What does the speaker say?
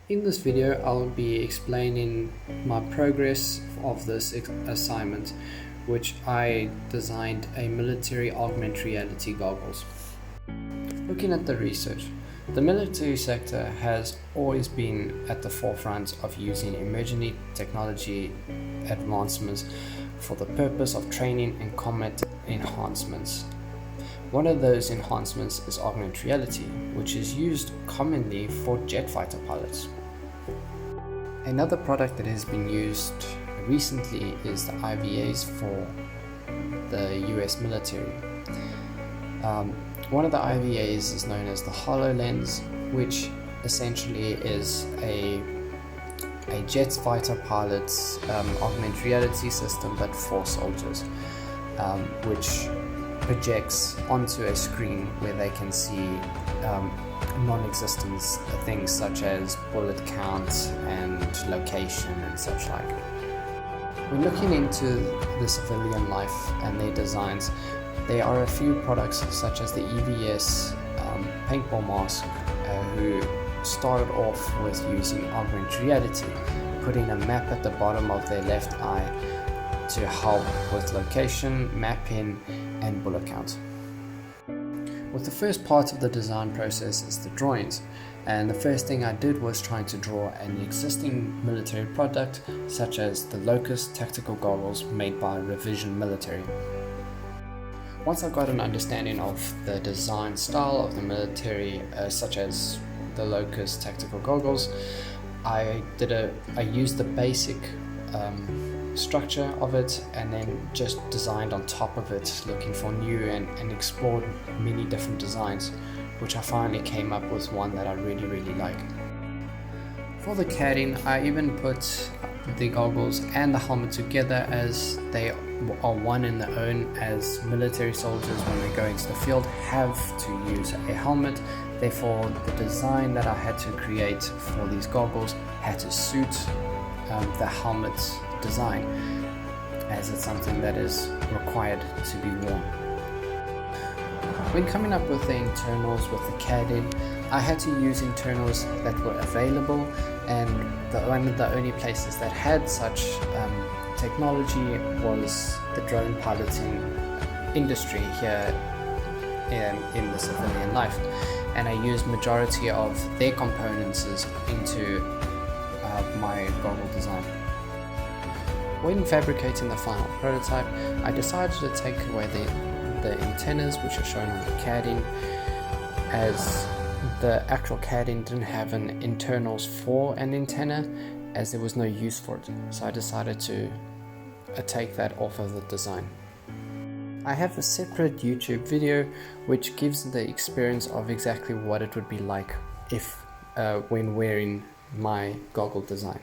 In this video, I'll be explaining my progress of this assignment, which I designed a military augmented reality goggles. Looking at the research, the military sector has always been at the forefront of using emerging technology advancements for the purpose of training and combat enhancements. One of those enhancements is augmented reality, which is used commonly for jet fighter pilots. Another product that has been used recently is the IVAs for the US military. One of the IVAs is known as the HoloLens, which essentially is a jet fighter pilot's augmented reality system, but for soldiers, which projects onto a screen where they can see non-existent things such as bullet count and location and such like. When looking into the civilian life and their designs, there are a few products such as the EVS paintball mask who started off with using augmented reality, putting a map at the bottom of their left eye to help with location, mapping and bullet count. With the first part of the design process is the drawings, and the first thing I did was trying to draw an existing military product such as the Locust tactical goggles made by Revision Military. Once I got an understanding of the design style of the military, such as the Locust tactical goggles, I used the basic structure of it and then just designed on top of it, looking for new and explored many different designs, which I finally came up with one that I really like. For the CADing, I even put the goggles and the helmet together as they are one in their own, as military soldiers when they go into the field have to use a helmet. Therefore, the design that I had to create for these goggles had to suit the helmet design, as it's something that is required to be worn. When coming up with the internals with the CADing, I had to use internals that were available, and one of the only places that had such technology was the drone piloting industry here in the civilian life, and I used majority of their components into my goggle design. When fabricating the final prototype, I decided to take away the antennas, which are shown on the CADing, as the actual CADing didn't have an internals for an antenna, as there was no use for it. So I decided to take that off of the design. I have a separate YouTube video which gives the experience of exactly what it would be like if when wearing my goggle design.